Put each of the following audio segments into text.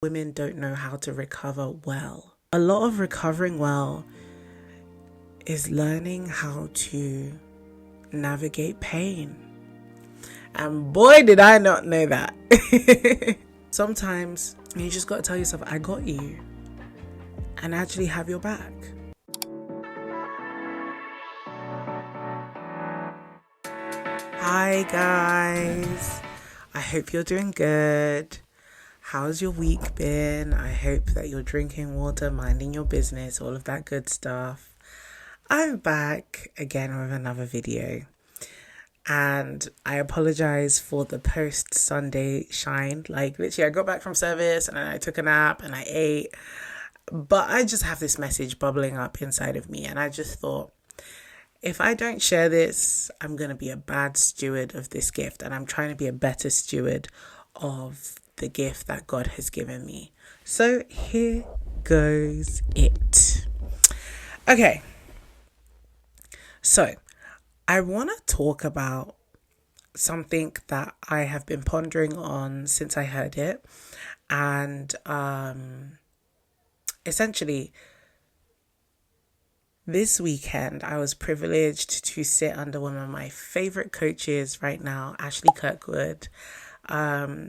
Women don't know how to recover well. A lot of recovering well is learning how to navigate pain. And boy, did I not know that. Sometimes you just got to tell yourself, I got you, and actually have your back. Hi guys, I hope you're doing good. How's your week been? I hope that you're drinking water, minding your business, all of that good stuff. I'm back again with another video. And I apologize for the post-Sunday shine. Like, literally, I got back from service and then I took a nap and I ate. But I just have this message bubbling up inside of me. And I just thought, if I don't share this, I'm going to be a bad steward of this gift. And I'm trying to be a better steward of the gift that God has given me. So here goes it. Okay. So I want to talk about something that I have been pondering on since I heard it. And essentially, this weekend, I was privileged to sit under one of my favorite coaches right now, Ashley Kirkwood.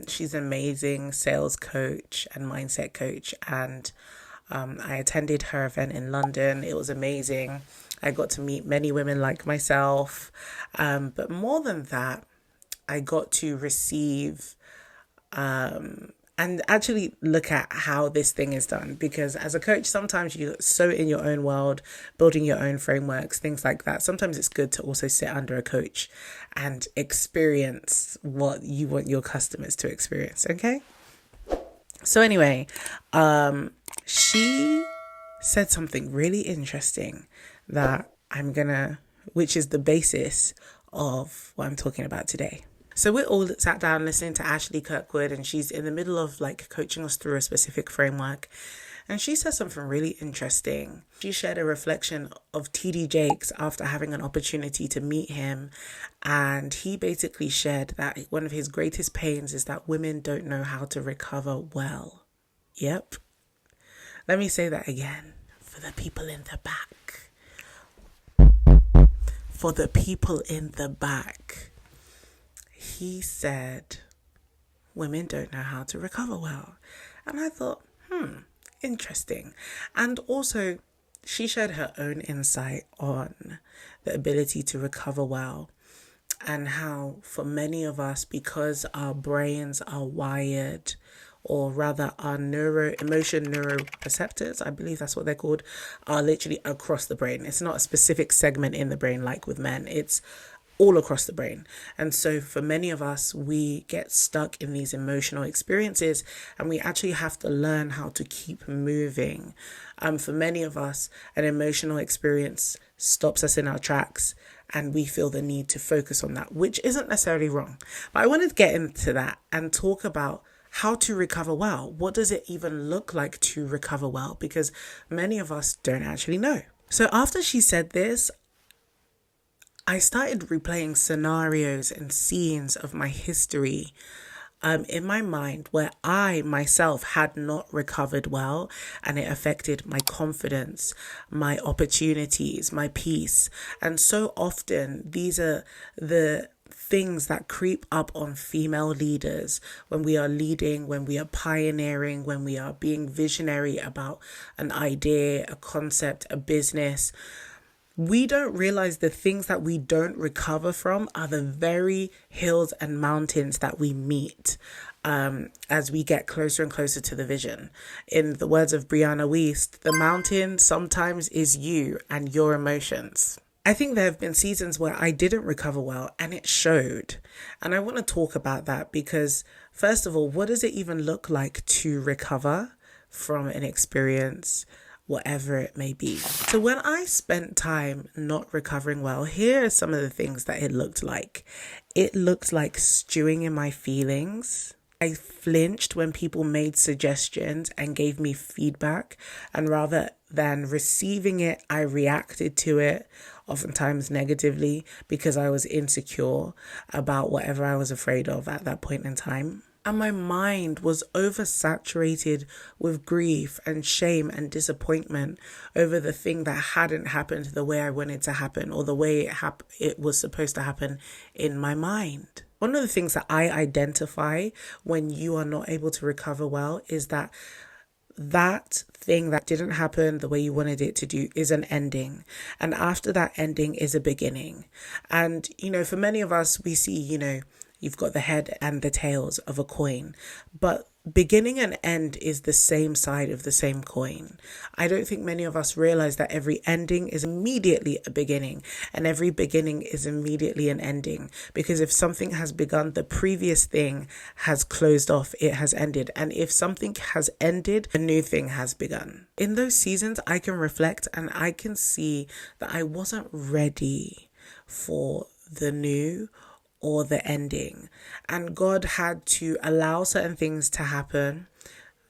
She's an amazing sales coach and mindset coach. And I attended her event in London. It was amazing. I got to meet many women like myself. But more than that, I got to receive and actually look at how this thing is done. Because as a coach, sometimes you're so in your own world, building your own frameworks, things like that. Sometimes it's good to also sit under a coach and experience what you want your customers to experience, okay? So anyway, she said something really interesting that which is the basis of what I'm talking about today. So we're all sat down listening to Ashley Kirkwood, and she's in the middle of like coaching us through a specific framework. And she said something really interesting. She shared a reflection of TD Jakes after having an opportunity to meet him. And he basically shared that one of his greatest pains is that women don't know how to recover well. Yep. Let me say that again for the people in the back. For the people in the back. He said, women don't know how to recover well. And I thought, interesting. And also, she shared her own insight on the ability to recover well. And how for many of us, because our brains are wired, or rather our emotion neuroreceptors, I believe that's what they're called, are literally across the brain. It's not a specific segment in the brain like with men. It's all across the brain. And so for many of us, we get stuck in these emotional experiences and we actually have to learn how to keep moving. For many of us, an emotional experience stops us in our tracks and we feel the need to focus on that, which isn't necessarily wrong. But I wanted to get into that and talk about how to recover well. What does it even look like to recover well? Because many of us don't actually know. So after she said this, I started replaying scenarios and scenes of my history in my mind where I myself had not recovered well, and it affected my confidence, my opportunities, my peace. And so often these are the things that creep up on female leaders when we are leading, when we are pioneering, when we are being visionary about an idea, a concept, a business. We don't realize the things that we don't recover from are the very hills and mountains that we meet as we get closer and closer to the vision. In the words of Brianna Wiest, the mountain sometimes is you and your emotions. I think there have been seasons where I didn't recover well and it showed. And I want to talk about that because, first of all, what does it even look like to recover from an experience, whatever it may be? So when I spent time not recovering well, here are some of the things that it looked like. It looked like stewing in my feelings. I flinched when people made suggestions and gave me feedback, and rather than receiving it, I reacted to it, oftentimes negatively, because I was insecure about whatever I was afraid of at that point in time. And my mind was oversaturated with grief and shame and disappointment over the thing that hadn't happened the way I wanted to happen, or the way it was supposed to happen in my mind. One of the things that I identify when you are not able to recover well is that thing that didn't happen the way you wanted it to do is an ending. And after that ending is a beginning. And, for many of us, we see, you've got the head and the tails of a coin, but beginning and end is the same side of the same coin. I don't think many of us realize that every ending is immediately a beginning and every beginning is immediately an ending. Because if something has begun, the previous thing has closed off, it has ended. And if something has ended, a new thing has begun. In those seasons, I can reflect and I can see that I wasn't ready for the new or the ending. And God had to allow certain things to happen.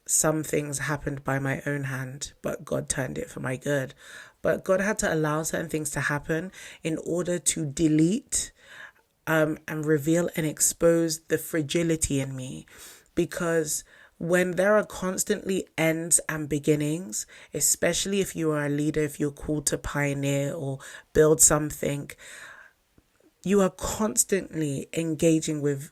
Some things happened by my own hand, but God turned it for my good. But God had to allow certain things to happen in order to delete and reveal and expose the fragility in me. Because when there are constantly ends and beginnings, especially if you are a leader, if you're called to pioneer or build something, you are constantly engaging with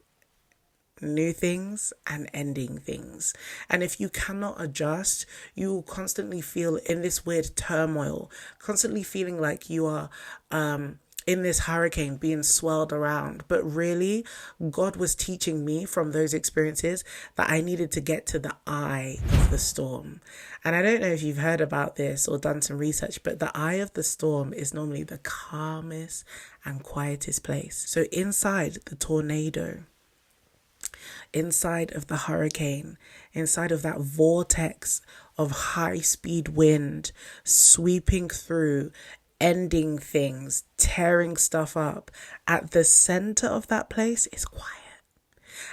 new things and ending things. And if you cannot adjust, you will constantly feel in this weird turmoil, constantly feeling like you are in this hurricane being swirled around. But really, God was teaching me from those experiences that I needed to get to the eye of the storm. And I don't know if you've heard about this or done some research, but the eye of the storm is normally the calmest and quietest place. So inside the tornado, inside of the hurricane, inside of that vortex of high-speed wind sweeping through, ending things, tearing stuff up, at the center of that place is quiet.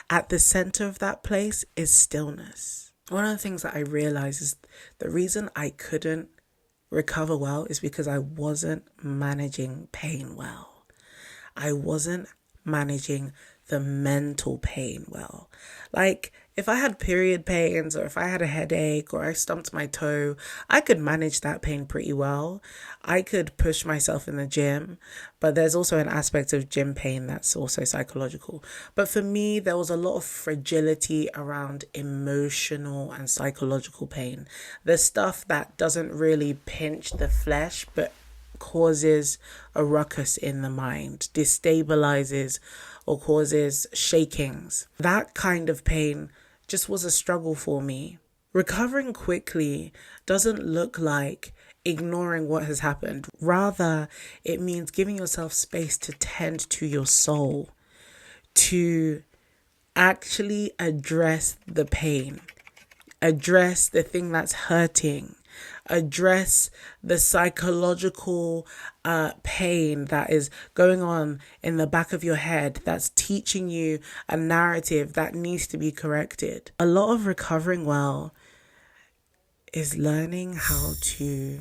At the center of that place is stillness. One of the things that I realized is the reason I couldn't recover well is because I wasn't managing pain well. I wasn't managing the mental pain well. Like, if I had period pains or if I had a headache or I stumped my toe, I could manage that pain pretty well. I could push myself in the gym, but there's also an aspect of gym pain that's also psychological. But for me, there was a lot of fragility around emotional and psychological pain. The stuff that doesn't really pinch the flesh, but causes a ruckus in the mind, destabilizes or causes shakings. That kind of pain just was a struggle for me. Recovering quickly doesn't look like ignoring what has happened. Rather, it means giving yourself space to tend to your soul, to actually address the pain, address the thing that's hurting, address the psychological pain that is going on in the back of your head that's teaching you a narrative that needs to be corrected. A lot of recovering well is learning how to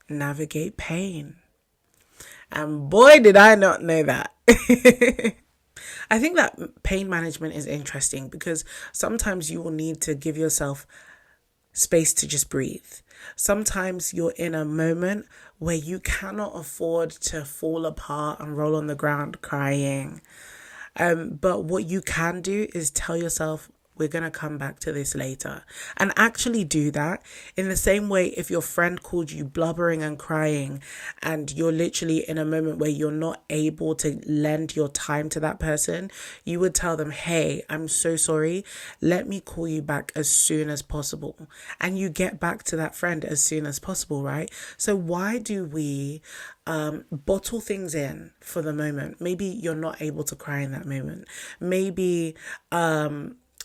navigate pain. And boy, did I not know that. I think that pain management is interesting because sometimes you will need to give yourself space to just breathe. Sometimes you're in a moment where you cannot afford to fall apart and roll on the ground crying. But what you can do is tell yourself, we're going to come back to this later. And actually do that. In the same way, if your friend called you blubbering and crying and you're literally in a moment where you're not able to lend your time to that person, you would tell them, hey, I'm so sorry. Let me call you back as soon as possible. And you get back to that friend as soon as possible, right? So why do we bottle things in for the moment? Maybe you're not able to cry in that moment. Maybe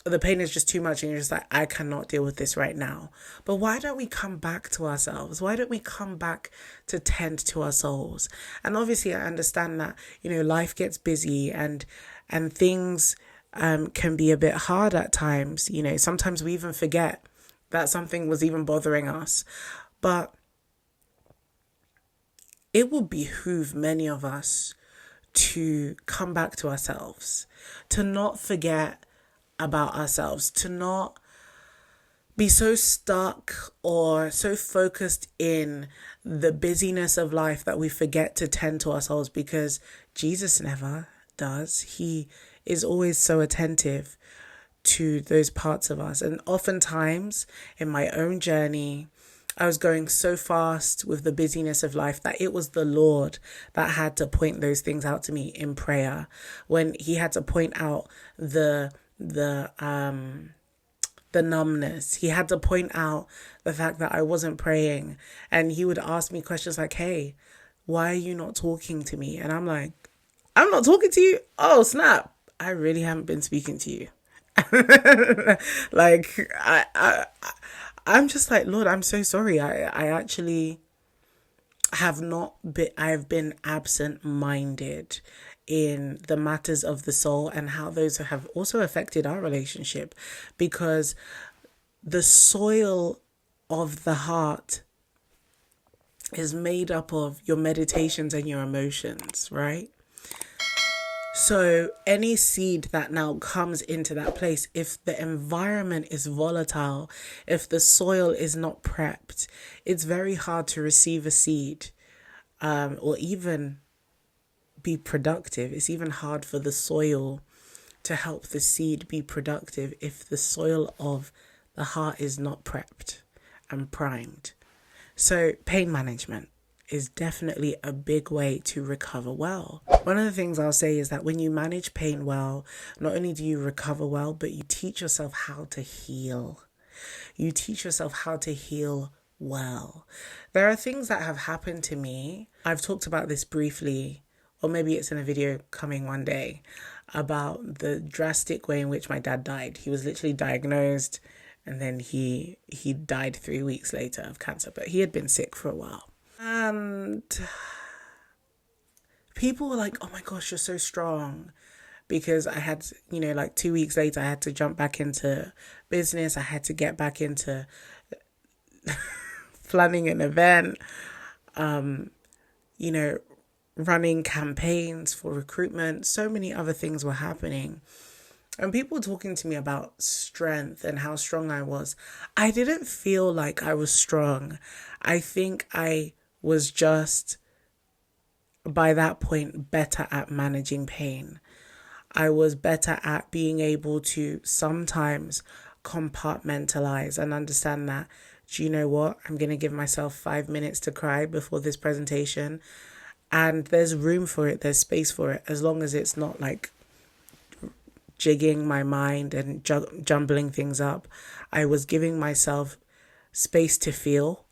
the pain is just too much and you're just like, I cannot deal with this right now. But why don't we come back to ourselves? Why don't we come back to tend to our souls? And obviously I understand that, life gets busy and things can be a bit hard at times. Sometimes we even forget that something was even bothering us. But it will behoove many of us to come back to ourselves, to not forget about ourselves, to not be so stuck or so focused in the busyness of life that we forget to tend to ourselves, because Jesus never does. He is always so attentive to those parts of us. And oftentimes in my own journey, I was going so fast with the busyness of life that it was the Lord that had to point those things out to me in prayer, when he had to point out the numbness. He had to point out the fact that I wasn't praying, and he would ask me questions like, hey, why are you not talking to me? And I'm like, I'm not talking to you? Oh, snap. I really haven't been speaking to you. Like, I'm just like, Lord, I'm so sorry. I actually I've been absent-minded in the matters of the soul, and how those have also affected our relationship, because the soil of the heart is made up of your meditations and your emotions, right? So any seed that now comes into that place, if the environment is volatile, if the soil is not prepped, it's very hard to receive a seed, or even be productive. It's even hard for the soil to help the seed be productive if the soil of the heart is not prepped and primed. So pain management is definitely a big way to recover well. One of the things I'll say is that when you manage pain well, not only do you recover well, but you teach yourself how to heal. You teach yourself how to heal well. There are things that have happened to me. I've talked about this briefly, or maybe it's in a video coming one day, about the drastic way in which my dad died. He was literally diagnosed, and then he died 3 weeks later of cancer, but he had been sick for a while. And people were like, oh my gosh, you're so strong. Because I had, like 2 weeks later, I had to jump back into business. I had to get back into planning an event, running campaigns for recruitment. So many other things were happening. And people were talking to me about strength and how strong I was. I didn't feel like I was strong. I think I was just, by that point, better at managing pain. I was better at being able to sometimes compartmentalize and understand that, do you know what? I'm going to give myself 5 minutes to cry before this presentation. And there's room for it. There's space for it. As long as it's not like jigging my mind and jumbling things up. I was giving myself space to feel.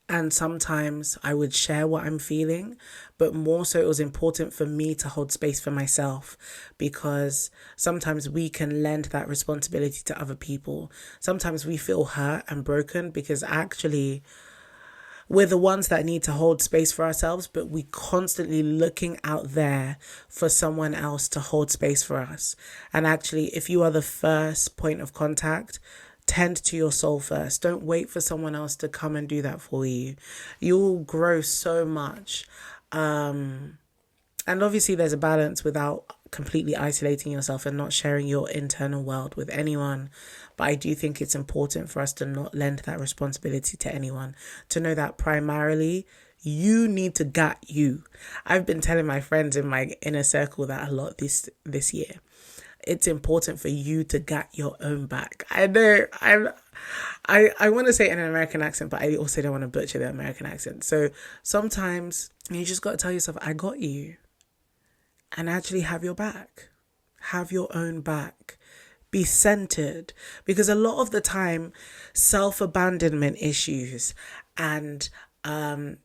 And sometimes I would share what I'm feeling, but more so it was important for me to hold space for myself, because sometimes we can lend that responsibility to other people. Sometimes we feel hurt and broken because actually we're the ones that need to hold space for ourselves, but we constantly looking out there for someone else to hold space for us. And actually, if you are the first point of contact, tend to your soul first. Don't wait for someone else to come and do that for you. You'll grow so much. And obviously there's a balance without completely isolating yourself and not sharing your internal world with anyone. But I do think it's important for us to not lend that responsibility to anyone, to know that primarily you need to get you. I've been telling my friends in my inner circle that a lot this year. It's important for you to get your own back. I know I want to say it in an American accent, but I also don't want to butcher the American accent. So sometimes you just got to tell yourself, I got you. And actually have your back. Have your own back. Be centered. Because a lot of the time, self-abandonment issues and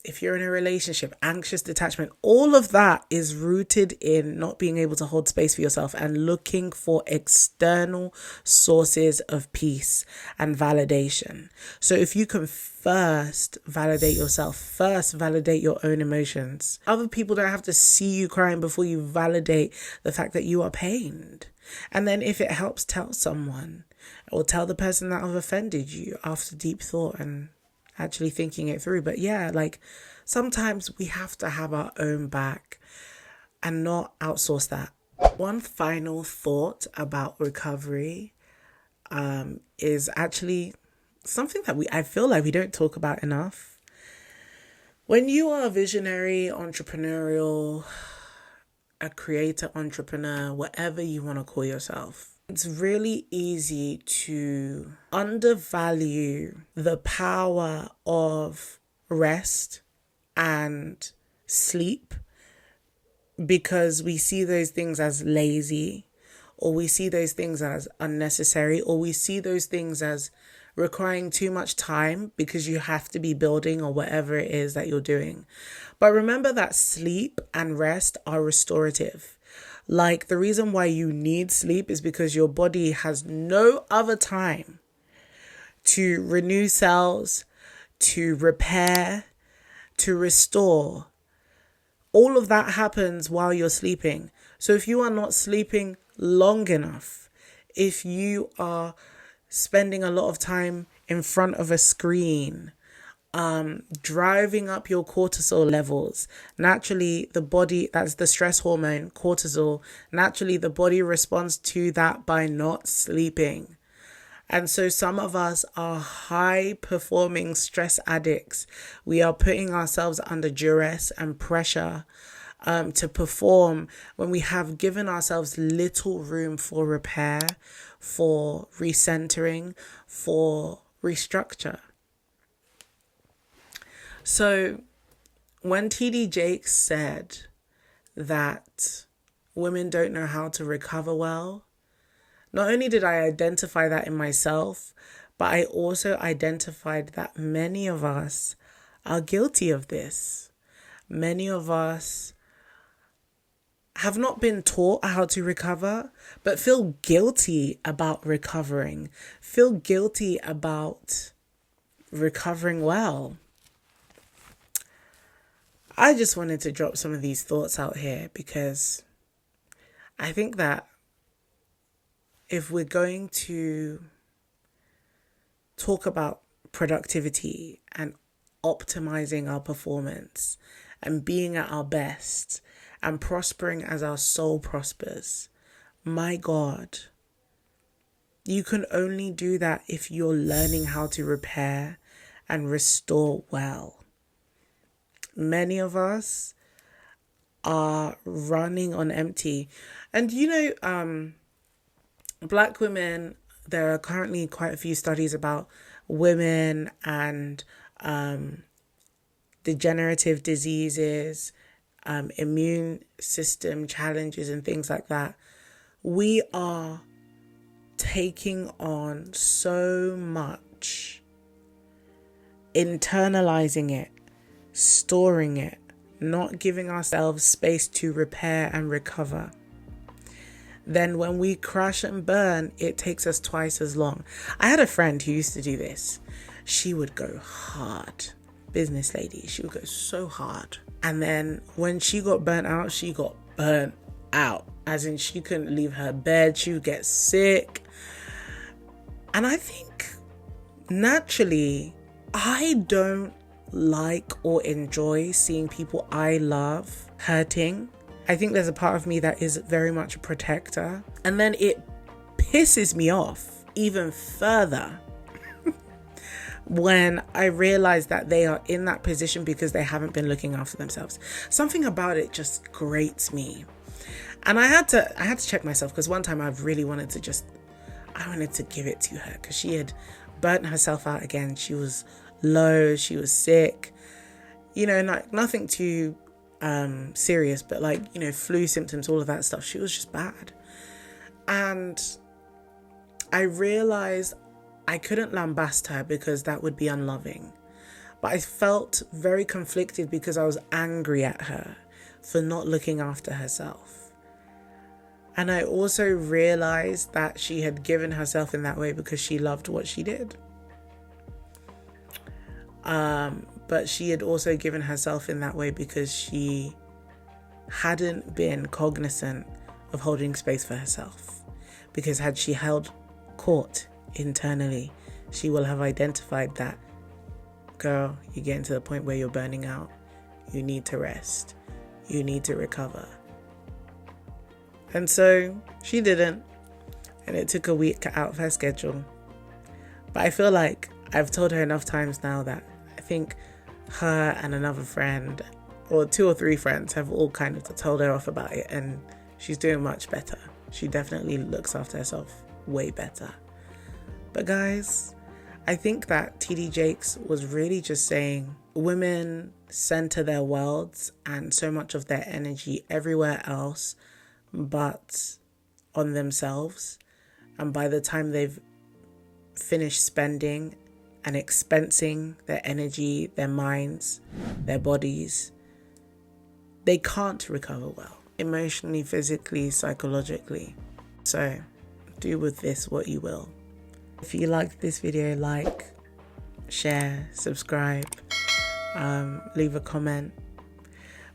if you're in a relationship, anxious detachment, all of that is rooted in not being able to hold space for yourself and looking for external sources of peace and validation. So if you can first validate yourself, first validate your own emotions. Other people don't have to see you crying before you validate the fact that you are pained. And then if it helps, tell someone, or tell the person that have offended you after deep thought and actually thinking it through. But yeah, like sometimes we have to have our own back and not outsource that. One final thought about recovery is actually something that I feel like we don't talk about enough. When you are a visionary, entrepreneurial, a creator, entrepreneur, whatever you want to call yourself, it's really easy to undervalue the power of rest and sleep, because we see those things as lazy, or we see those things as unnecessary, or we see those things as requiring too much time because you have to be building or whatever it is that you're doing. But remember that sleep and rest are restorative. Like, the reason why you need sleep is because your body has no other time to renew cells, to repair, to restore. All of that happens while you're sleeping. So if you are not sleeping long enough, if you are spending a lot of time in front of a screen, driving up your cortisol levels, naturally the body, that's the stress hormone, cortisol, naturally the body responds to that by not sleeping. And so some of us are high performing stress addicts. We are putting ourselves under duress and pressure to perform when we have given ourselves little room for repair, for recentering, for restructure. So when TD Jakes said that women don't know how to recover well, not only did I identify that in myself, but I also identified that many of us are guilty of this. Many of us have not been taught how to recover, but feel guilty about recovering, feel guilty about recovering well. I just wanted to drop some of these thoughts out here because I think that if we're going to talk about productivity and optimizing our performance and being at our best and prospering as our soul prospers, my God, you can only do that if you're learning how to repair and restore well. Many of us are running on empty. And Black women, there are currently quite a few studies about women and degenerative diseases, immune system challenges and things like that. We are taking on so much, internalizing it, storing it, not giving ourselves space to repair and recover. Then when we crash and burn, it takes us twice as long. I had a friend who used to do this. She would go hard. Business lady. She would go so hard. And then when she got burnt out, she got burnt out. As in, she couldn't leave her bed. She would get sick. And I think naturally, I don't like or enjoy seeing people I love hurting. I think there's a part of me that is very much a protector. And then it pisses me off even further when I realize that they are in that position because they haven't been looking after themselves. Something about it just grates me. And I had to check myself, because one time I really wanted to give it to her because she had burnt herself out again. She was low, she was sick, nothing too serious, but flu symptoms, all of that stuff. She was just bad. And I realized I couldn't lambast her because that would be unloving. But I felt very conflicted because I was angry at her for not looking after herself. And I also realized that she had given herself in that way because she loved what she did. But she had also given herself in that way because she hadn't been cognizant of holding space for herself. Because had she held court internally, she will have identified that, girl, you're getting to the point where you're burning out. You need to rest. You need to recover. And so she didn't. And it took a week out of her schedule. But I feel like I've told her enough times now that I think her and another friend, or 2 or 3 friends, have all kind of told her off about it, and she's doing much better. She definitely looks after herself way better. But guys, I think that TD Jakes was really just saying women center their worlds and so much of their energy everywhere else but on themselves. And by the time they've finished spending and expensing their energy, their minds, their bodies, they can't recover well, emotionally, physically, psychologically. So do with this what you will. If you liked this video, like, share, subscribe, leave a comment.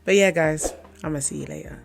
But yeah, guys, I'm gonna see you later.